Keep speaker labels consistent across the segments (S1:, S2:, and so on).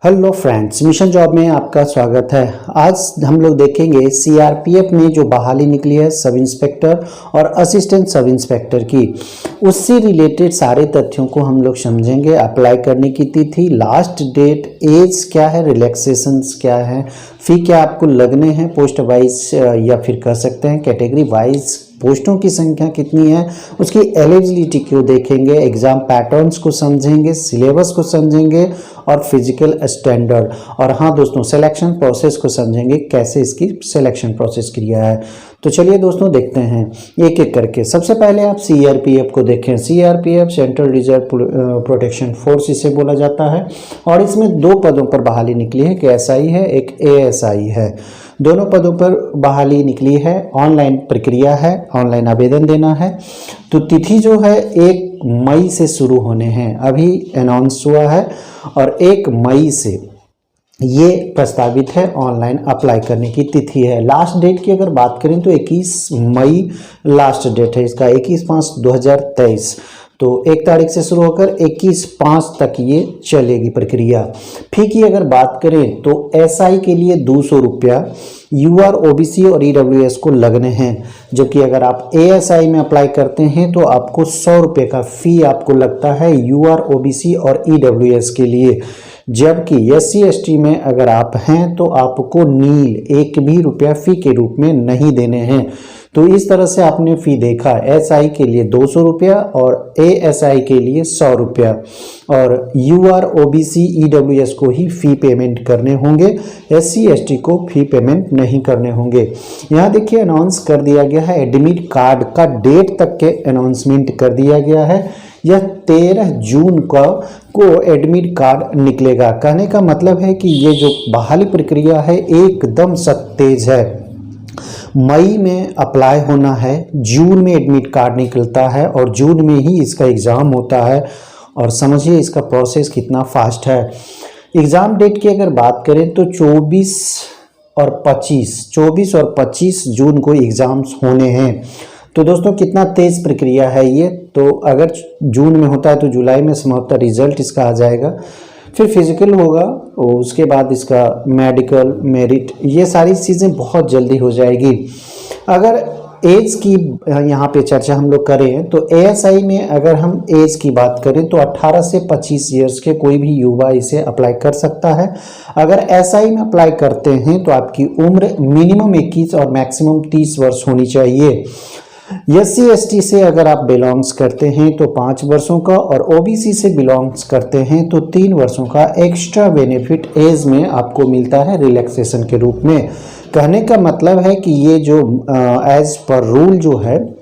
S1: Hello friends, mission job में आपका स्वागत है। आज हम लोग देखेंगे सीआरपीएफ में जो बहाली निकली है सब इंस्पेक्टर और असिस्टेंट सब इंस्पेक्टर की, उससे रिलेटेड सारे तथ्यों को हम लोग समझेंगे। अप्लाई करने की तिथि, लास्ट डेट, एज क्या है, रिलैक्सेशंस क्या है, फी क्या आपको लगने हैं, पोस्ट वाइज या फिर कह सकते हैं कैटेगरी वाइज पोस्टों की संख्या कितनी है, उसकी एलिजिबिलिटी को देखेंगे, एग्जाम पैटर्न्स को समझेंगे, सिलेबस को समझेंगे और फिजिकल स्टैंडर्ड। और हाँ दोस्तों, सिलेक्शन प्रोसेस को समझेंगे, कैसे इसकी सिलेक्शन प्रोसेस किया है। तो चलिए दोस्तों देखते हैं एक एक करके। सबसे पहले आप सीआरपीएफ को देखें। CRPF central reserve protection force इसे बोला जाता है और इसमें दो पदों पर बहाली निकली है, एक एसआई है, एक एएसआई है। दोनों पदों पर बहाली निकली है। ऑनलाइन प्रक्रिया है, ऑनलाइन आवेदन देना है। तो तिथि जो है 1 मई से शुरू होने हैं, अभी अनाउंस हुआ है और 1 मई से ये प्रस्तावित है ऑनलाइन अप्लाई करने की तिथि है। लास्ट डेट की अगर बात करें तो 21 मई लास्ट डेट है इसका, 21/5/2023। तो 1 तारीख से शुरू होकर 21/5 तक ये चलेगी प्रक्रिया। फी की अगर बात करें तो एसआई के लिए 200 रुपया, यूआर, ओबीसी और ईडब्ल्यूएस को लगने हैं, जबकि अगर आप एएसआई में अप्लाई करते हैं तो आपको 100 रुपये का फी आपको लगता है यूआर, ओबीसी और ईडब्ल्यूएस के लिए। जबकि एससी एसटी में अगर आप हैं तो आपको नील 1 भी रुपया फी के रूप में नहीं देने हैं। तो इस तरह से आपने फी देखा, एसआई के लिए 200 रुपया और एएसआई के लिए 100 रुपया, और यूआर, ओबीसी, ईडब्ल्यूएस को ही फी पेमेंट करने होंगे, एससी एसटी को फी पेमेंट नहीं करने होंगे। यहाँ देखिए अनाउंस कर दिया गया है, एडमिट कार्ड का डेट तक के अनाउंसमेंट कर दिया गया है। यह 13 जून को एडमिट कार्ड निकलेगा। कहने का मतलब है कि ये जो बहाली प्रक्रिया है एकदम तेज है। मई में अप्लाई होना है, जून में एडमिट कार्ड निकलता है और जून में ही इसका एग्ज़ाम होता है। और समझिए इसका प्रोसेस कितना फास्ट है। एग्ज़ाम डेट की अगर बात करें तो 24 और 25 जून को एग्ज़ाम्स होने हैं। तो दोस्तों कितना तेज़ प्रक्रिया है ये। तो अगर जून में होता है तो जुलाई में संभवतः रिजल्ट इसका आ जाएगा, फिर फिजिकल होगा और उसके बाद इसका मेडिकल, मेरिट, ये सारी चीज़ें बहुत जल्दी हो जाएगी। अगर एज की यहाँ पे चर्चा हम लोग करें तो एएसआई में अगर हम एज की बात करें तो 18 से 25 ईयर्स के कोई भी युवा इसे अप्लाई कर सकता है। अगर एसआई में अप्लाई करते हैं तो आपकी उम्र मिनिमम 21 और मैक्सिमम 30 वर्ष होनी चाहिए। एससी एसटी से अगर आप बिलोंग्स करते हैं तो 5 वर्षों का, और ओबीसी से बिलोंग्स करते हैं तो 3 वर्षों का एक्स्ट्रा बेनिफिट एज में आपको मिलता है रिलैक्सेशन के रूप में। कहने का मतलब है कि ये जो एज पर रूल जो है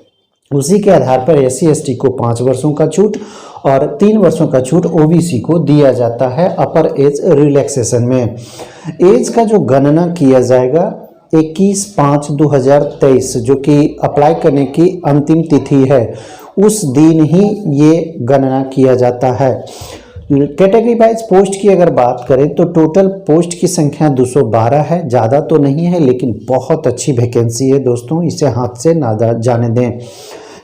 S1: उसी के आधार पर एससी एसटी को 5 वर्षों का छूट और 3 वर्षों का छूट ओबीसी को दिया जाता है अपर एज रिलैक्सेशन में। एज का जो गणना किया जाएगा 21/5/2023, जो कि अप्लाई करने की अंतिम तिथि है, उस दिन ही ये गणना किया जाता है। कैटेगरी वाइज पोस्ट की अगर बात करें तो टोटल पोस्ट की संख्या 212 है। ज़्यादा तो नहीं है लेकिन बहुत अच्छी वैकेंसी है दोस्तों, इसे हाथ से ना जाने दें।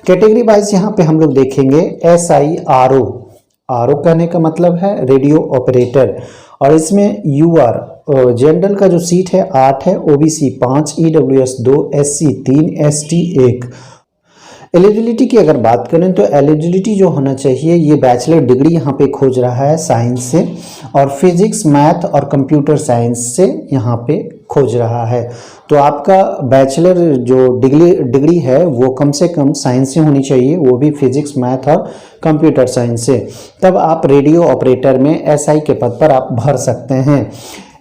S1: कैटेगरी वाइज यहाँ पे हम लोग देखेंगे एसआई आरओ, आरओ कहने का मतलब है रेडियो ऑपरेटर, और इसमें यूआर जनरल का जो सीट है 8 है, OBC 5, EWS 2, SC 3, ST 1। Eligibility की अगर बात करें तो एलिजिबिलिटी जो होना चाहिए, ये बैचलर डिग्री यहाँ पे खोज रहा है साइंस से, और फिजिक्स, मैथ और कंप्यूटर साइंस से यहाँ पे खोज रहा है। तो आपका बैचलर जो डिग्री है वो कम से कम साइंस से होनी चाहिए, वो भी फिजिक्स, मैथ और कंप्यूटर साइंस से। तब आप रेडियो ऑपरेटर में एसआई के पद पर आप भर सकते हैं।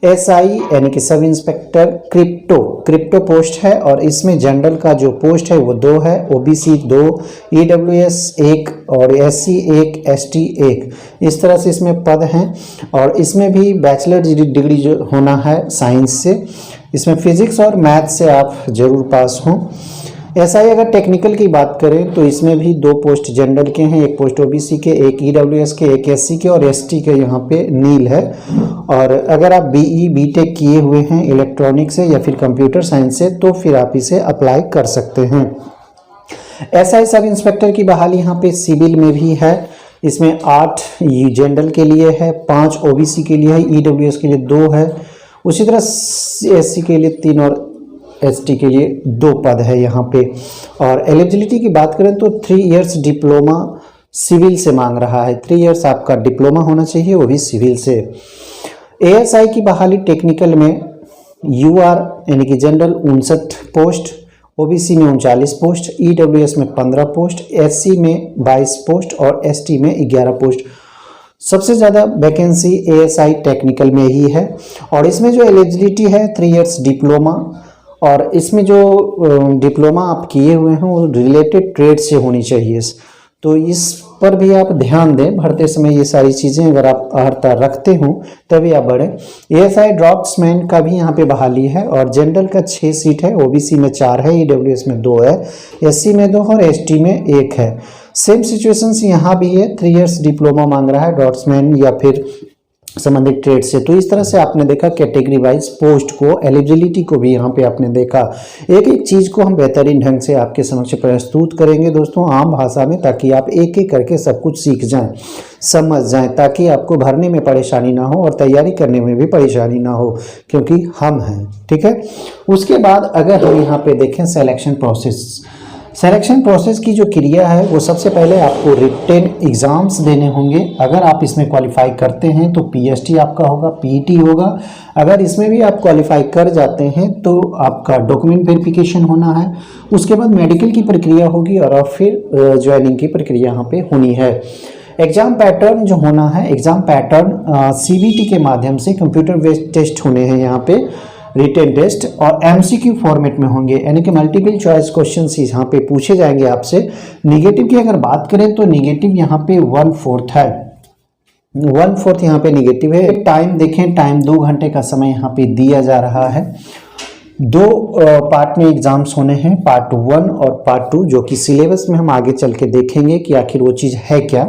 S1: एसआई यानी कि सब इंस्पेक्टर क्रिप्टो पोस्ट है, और इसमें जनरल का जो पोस्ट है वो 2 है, ओबीसी 2, ईडब्ल्यूएस 1 और एससी 1, एसटी 1। इस तरह से इसमें पद हैं, और इसमें भी बैचलर डिग्री जो होना है साइंस से, इसमें फिजिक्स और मैथ से आप जरूर पास हों। एसआई अगर टेक्निकल की बात करें तो इसमें भी 2 पोस्ट जनरल के हैं, एक पोस्ट ओबीसी के, एक ईडब्ल्यूएस के, एक एससी के और एसटी के यहाँ पे नील है। और अगर आप बीई बीटेक किए हुए हैं इलेक्ट्रॉनिक से या फिर कंप्यूटर साइंस से तो फिर आप इसे अप्लाई कर सकते हैं। एसआई सब इंस्पेक्टर की बहाली यहाँ पे सिविल में भी है, इसमें 8 जनरल के लिए है, 5 ओबीसी के लिए है, ईडब्ल्यूएस के लिए 2 है, उसी तरह एससी के लिए 3 और एसटी के लिए 2 पद है यहाँ पे। और एलिजिबिलिटी की बात करें तो 3 इयर्स डिप्लोमा सिविल से मांग रहा है, 3 इयर्स आपका डिप्लोमा होना चाहिए, वो भी सिविल से। एएसआई की बहाली टेक्निकल में यूआर यानी कि जनरल 59 पोस्ट, ओबीसी में 39 पोस्ट, ईडब्ल्यूएस में 15 पोस्ट, एससी में 22 पोस्ट और एसटी में 11 पोस्ट। सबसे ज़्यादा वैकेंसी एएसआई टेक्निकल में ही है। और इसमें जो एलिजिबिलिटी है 3 इयर्स डिप्लोमा, और इसमें जो डिप्लोमा आप किए हुए हैं वो रिलेटेड ट्रेड से होनी चाहिए। तो इस पर भी आप ध्यान दें भरते समय, ये सारी चीज़ें अगर आप अर्हता रखते हो तभी आप बढ़ें। एएसआई ड्राफ्ट्समैन का भी यहाँ पे बहाली है और जनरल का 6 सीट है, ओबीसी में 4 है, ईडब्ल्यूएस में 2 है, एससी में 2 और एसटी में 1 है। सेम सिचुएशंस यहाँ भी है, 3 इयर्स डिप्लोमा मांग रहा है ड्राफ्ट्समैन या फिर संबंधित ट्रेड से। तो इस तरह से आपने देखा कैटेगरी वाइज पोस्ट को, एलिजिबिलिटी को भी यहाँ पे आपने देखा। एक एक चीज़ को हम बेहतरीन ढंग से आपके समक्ष प्रस्तुत करेंगे दोस्तों आम भाषा में, ताकि आप एक एक करके सब कुछ सीख जाएं, समझ जाएं, ताकि आपको भरने में परेशानी ना हो और तैयारी करने में भी परेशानी ना हो, क्योंकि हम हैं। ठीक है। उसके बाद अगर हम यहाँ पे देखें सिलेक्शन प्रोसेस की जो क्रिया है वो सबसे पहले आपको रिटेन एग्जाम्स देने होंगे। अगर आप इसमें क्वालिफाई करते हैं तो पीएसटी आपका होगा, पीईटी होगा। अगर इसमें भी आप क्वालिफाई कर जाते हैं तो आपका डॉक्यूमेंट वेरिफिकेशन होना है, उसके बाद मेडिकल की प्रक्रिया होगी और फिर ज्वाइनिंग की प्रक्रिया यहाँ पे होनी है। एग्जाम पैटर्न जो होना है, एग्जाम पैटर्न सीबीटी के माध्यम से कंप्यूटर बेस्ड टेस्ट होने हैं यहाँ पे, रिटेन टेस्ट, और एमसीक्यू फॉर्मेट में होंगे, यानी कि मल्टीपल चॉइस क्वेश्चंस यहाँ पे पूछे जाएंगे आपसे। निगेटिव की अगर बात करें तो निगेटिव यहाँ पे 1/4 है, 1/4 यहाँ पे निगेटिव है। टाइम देखें, टाइम 2 घंटे का समय यहाँ पे दिया जा रहा है। 2 पार्ट में एग्जाम्स होने हैं, पार्ट 1 और पार्ट 2, जो कि सिलेबस में हम आगे चल के देखेंगे कि आखिर वो चीज़ है क्या।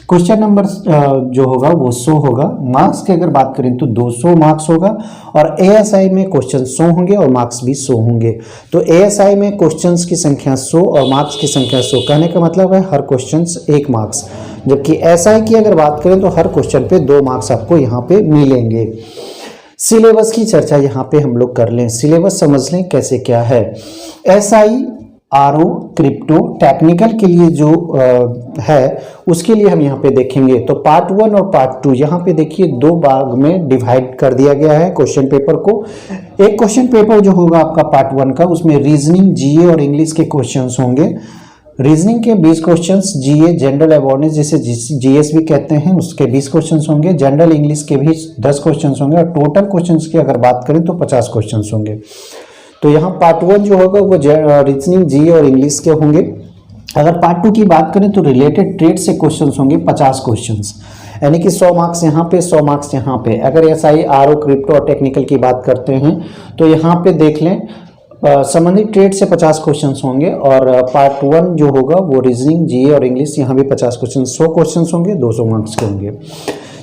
S1: क्वेश्चन नंबर जो होगा वो 100 होगा। मार्क्स की अगर बात करें तो 200 मार्क्स होगा, और एएसआई में क्वेश्चन 100 होंगे और मार्क्स भी 100 होंगे। तो एएसआई में क्वेश्चंस की संख्या 100 और मार्क्स की संख्या 100, कहने का मतलब है हर क्वेश्चन 1 मार्क्स। जबकि एसआई की अगर बात करें तो हर क्वेश्चन पे 2 मार्क्स आपको यहाँ पे मिलेंगे। सिलेबस की चर्चा यहाँ पे हम लोग कर लें, सिलेबस समझ लें कैसे क्या है। एसआई, आरओ, क्रिप्टो, टेक्निकल के लिए जो है उसके लिए हम यहाँ पे देखेंगे। तो पार्ट 1 और पार्ट 2 यहाँ पे देखिए 2 भाग में डिवाइड कर दिया गया है क्वेश्चन पेपर को। एक क्वेश्चन पेपर जो होगा आपका पार्ट 1 का, उसमें रीजनिंग, जीए और इंग्लिश के क्वेश्चंस होंगे। रीजनिंग के 20 क्वेश्चंस, जीए जनरल अवेयरनेस जिसे जीएस भी कहते हैं उसके 20 क्वेश्चंस होंगे, जनरल इंग्लिश के भी 10 क्वेश्चंस होंगे, और टोटल क्वेश्चंस की अगर बात करें तो 50 क्वेश्चंस होंगे। तो यहाँ पार्ट 1 जो होगा वो रीजनिंग, जीए और इंग्लिश के होंगे। अगर पार्ट 2 की बात करें तो रिलेटेड ट्रेड से क्वेश्चंस होंगे 50 क्वेश्चंस, यानी कि 100 मार्क्स यहाँ पे, 100 मार्क्स यहाँ पे। अगर एसआई, आरओ, क्रिप्टो और टेक्निकल की बात करते हैं तो यहाँ पे देख लें संबंधित ट्रेड से 50 क्वेश्चंस होंगे, और पार्ट 1 जो होगा वो रीजनिंग, जीए और इंग्लिश, यहाँ भी 50 क्वेश्चन, 100 क्वेश्चंस होंगे, 200 मार्क्स के होंगे।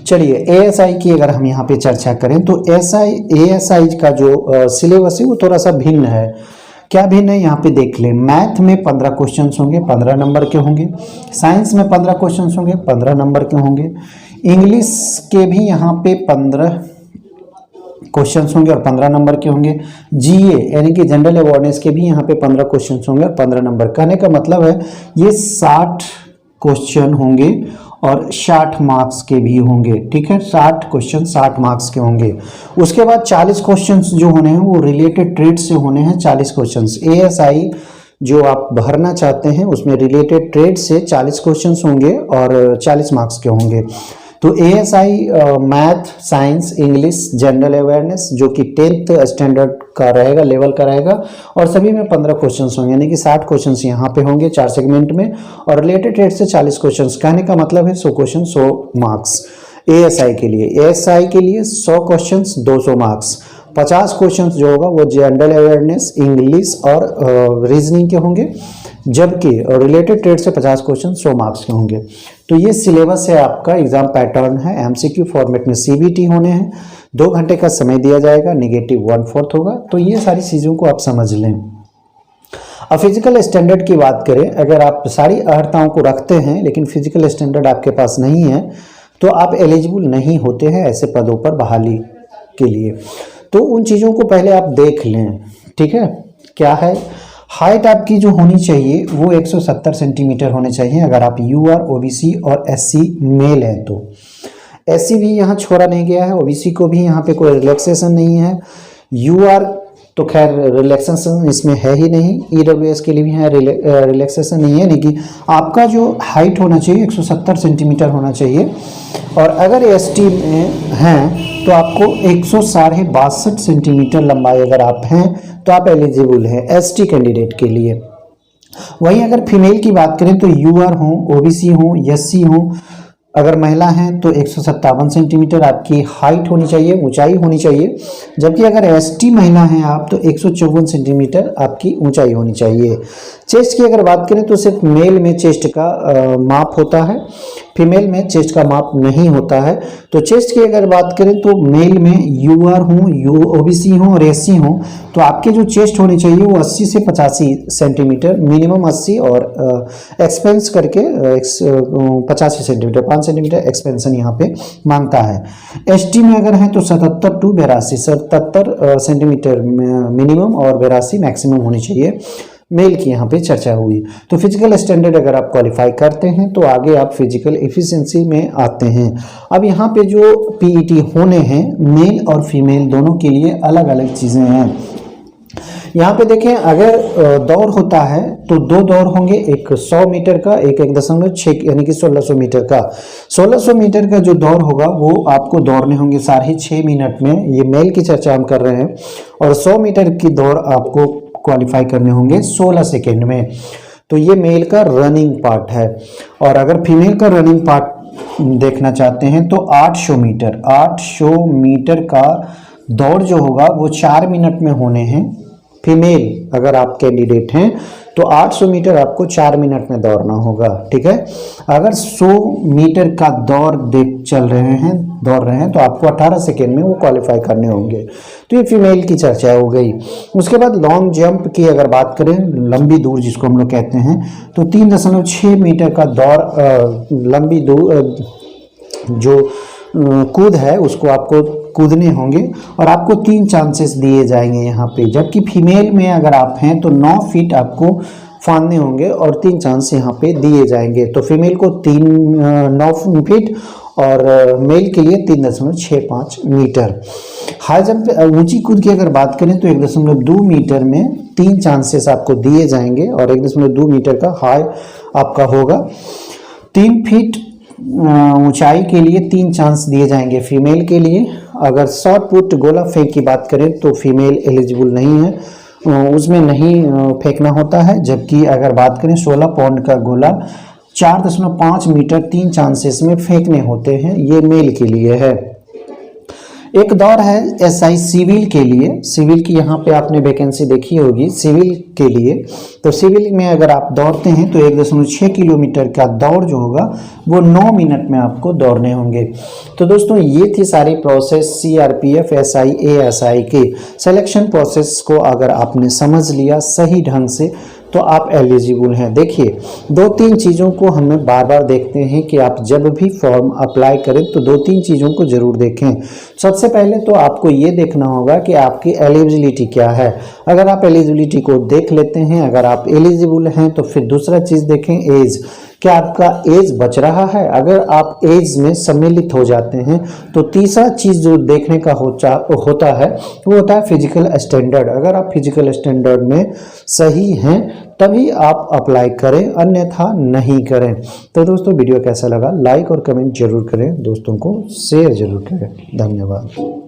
S1: चलिए एएसआई की अगर हम यहाँ पे चर्चा करें तो एएसआई का जो सिलेबस है वो थोड़ा सा भिन्न है। क्या भिन्न है यहाँ पे देख लें। मैथ में 15 क्वेश्चंस होंगे, 15 नंबर के होंगे। साइंस में 15 क्वेश्चंस होंगे, 15 नंबर के होंगे। इंग्लिश के भी यहाँ पे 15 क्वेश्चंस होंगे और 15 नंबर के होंगे। जीए यानी कि जनरल अवेयरनेस के भी यहाँ पे 15 क्वेश्चंस होंगे और 15 नंबर। कहने का मतलब है ये 60 क्वेश्चन होंगे और 60 मार्क्स के भी होंगे। ठीक है, 60 क्वेश्चन 60 मार्क्स के होंगे। उसके बाद 40 क्वेश्चंस जो होने हैं वो रिलेटेड ट्रेड से होने हैं। 40 क्वेश्चंस एएसआई जो आप भरना चाहते हैं उसमें रिलेटेड ट्रेड से 40 क्वेश्चंस होंगे और 40 मार्क्स के होंगे। तो ASI math, science, English, general awareness जो कि 10th स्टैंडर्ड का रहेगा, लेवल का रहेगा, और सभी में 15 क्वेश्चंस होंगे, यानी कि 60 क्वेश्चंस यहाँ पे होंगे 4 सेगमेंट में, और रिलेटेड ट्रेड से 40 क्वेश्चंस। कहने का मतलब है 100 क्वेश्चन 100 मार्क्स एएसआई के लिए। एएसआई के लिए 100 क्वेश्चंस 200 मार्क्स। 50 क्वेश्चंस जो होगा वो जनरल अवेयरनेस, इंग्लिश और रीजनिंग के होंगे, जबकि रिलेटेड ट्रेड से 50 क्वेश्चन 100 मार्क्स के होंगे। तो ये सिलेबस है आपका, एग्जाम पैटर्न है। एमसीक्यू फॉर्मेट में सीबीटी होने हैं, 2 घंटे का समय दिया जाएगा, निगेटिव 1/4 होगा। तो ये सारी चीज़ों को आप समझ लें। अब फिजिकल स्टैंडर्ड की बात करें, अगर आप सारी अर्हताओं को रखते हैं लेकिन फिजिकल स्टैंडर्ड आपके पास नहीं है तो आप एलिजिबल नहीं होते हैं ऐसे पदों पर बहाली के लिए। तो उन चीज़ों को पहले आप देख लें, ठीक है। क्या है, हाइट आपकी जो होनी चाहिए वो 170 सेंटीमीटर होने चाहिए अगर आप यूआर, ओबीसी और एससी मेल हैं तो। एससी भी यहाँ छोड़ा नहीं गया है, ओबीसी को भी यहाँ पे कोई रिलैक्सेशन नहीं है। यूआर तो खैर रिलैक्सेशन इसमें है ही नहीं, ईडब्ल्यूएस के लिए भी यहाँ रिलैक्सेशन नहीं है, लेकिन आपका जो हाइट होना चाहिए 170 सेंटीमीटर होना चाहिए। और अगर एसटी में हैं तो आपको 162 सेंटीमीटर लंबाई अगर आप हैं तो आप एलिजिबल हैं एसटी कैंडिडेट के लिए। वहीं अगर फीमेल की बात करें तो यूआर हो, ओबीसी हो, एससी हो, अगर महिला हैं तो 157 सेंटीमीटर आपकी हाइट होनी चाहिए, ऊंचाई होनी चाहिए। जबकि अगर एसटी महिला हैं आप तो 154 सेंटीमीटर आपकी ऊंचाई होनी चाहिए। चेस्ट की अगर बात करें तो सिर्फ मेल में चेस्ट का माप होता है, फीमेल में चेस्ट का माप नहीं होता है। तो चेस्ट की अगर बात करें तो मेल में यूआर हो, ओबीसी हो और एससी हो तो आपके जो चेस्ट होनी चाहिए वो 80 से 85 सेंटीमीटर, मिनिमम 80 और एक्सपेंस करके 85 सेंटीमीटर, 5 सेंटीमीटर एक्सपेंशन यहाँ पे मांगता है। एसटी में अगर है तो 77 टू 77 सेंटीमीटर मिनिमम और 82 मैक्सिमम होनी चाहिए। मेल की यहाँ पे चर्चा हुई। तो फिजिकल स्टैंडर्ड अगर आप क्वालिफाई करते हैं तो आगे आप फिजिकल एफिशिएंसी में आते हैं। अब यहाँ पे जो पीईटी होने हैं मेल और फीमेल दोनों के लिए अलग अलग चीज़ें हैं। यहाँ पे देखें, अगर दौड़ होता है तो दो दौड़ होंगे, एक 100 मीटर का, एक 1.6 यानी कि 1600 मीटर का। 1600 मीटर का जो दौड़ होगा वो आपको दौड़ने होंगे 6.5 मिनट में, ये मेल की चर्चा हम कर रहे हैं। और 100 मीटर की दौड़ आपको क्वालिफाई करने होंगे 16 सेकेंड में। तो ये मेल का रनिंग पार्ट है। और अगर फीमेल का रनिंग पार्ट देखना चाहते हैं तो 800 मीटर का दौड़ जो होगा वो 4 मिनट में होने हैं। फीमेल अगर आप कैंडिडेट हैं तो 800 मीटर आपको 4 मिनट में दौड़ना होगा, ठीक है। अगर 100 मीटर का दौड़ दौड़ रहे हैं तो आपको 18 सेकेंड में वो क्वालिफाई करने होंगे। तो ये फीमेल की चर्चा हो गई। उसके बाद लॉन्ग जंप की अगर बात करें, लंबी दूर जिसको हम लोग कहते हैं, तो 3.6 मीटर का दौड़ लंबी दूर जो कूद है उसको आपको कूदने होंगे और आपको 3 चांसेस दिए जाएंगे यहाँ पे। जबकि फीमेल में अगर आप हैं तो 9 फीट आपको फांदने होंगे और 3 चांस यहाँ पे दिए जाएंगे। तो फीमेल को 9 फीट और मेल के लिए 3.65 मीटर। हाई जंप ऊंची कूद की अगर बात करें तो 1.2 मीटर में 3 चांसेस आपको दिए जाएंगे और 1.2 मीटर का हाई आपका होगा। 3 फीट ऊंचाई के लिए 3 चांस दिए जाएंगे फीमेल के लिए। अगर शॉट पुट गोला फेंक की बात करें तो फीमेल एलिजिबल नहीं है, उसमें नहीं फेंकना होता है। जबकि अगर बात करें 16 पाउंड का गोला 4.5 मीटर 3 चांसेस में फेंकने होते हैं, ये मेल के लिए है। एक दौड़ है एसआई सिविल के लिए। सिविल की यहाँ पे आपने वैकेंसी देखी होगी सिविल के लिए। तो सिविल में अगर आप दौड़ते हैं तो 1.6 किलोमीटर का दौड़ जो होगा वो 9 मिनट में आपको दौड़ने होंगे। तो दोस्तों ये थी सारी प्रोसेस सीआरपीएफ, एसआई, एएसआई के सिलेक्शन प्रोसेस को अगर आपने समझ लिया सही ढंग से तो आप एलिजिबल हैं। देखिए 2-3 चीज़ों को हमें बार बार देखते हैं कि आप जब भी फॉर्म अप्लाई करें तो 2-3 चीज़ों को ज़रूर देखें। सबसे पहले तो आपको ये देखना होगा कि आपकी एलिजिबिलिटी क्या है। अगर आप एलिजिबिलिटी को देख लेते हैं, अगर आप एलिजिबल हैं तो फिर दूसरा चीज़ देखें एज, क्या आपका एज बच रहा है। अगर आप एज में सम्मिलित हो जाते हैं तो तीसरा चीज़ जो देखने का होता है वो होता है फिजिकल स्टैंडर्ड। अगर आप फिजिकल स्टैंडर्ड में सही हैं तभी आप अप्लाई करें, अन्यथा नहीं करें। तो दोस्तों वीडियो कैसा लगा लाइक और कमेंट जरूर करें, दोस्तों को शेयर जरूर करें। धन्यवाद।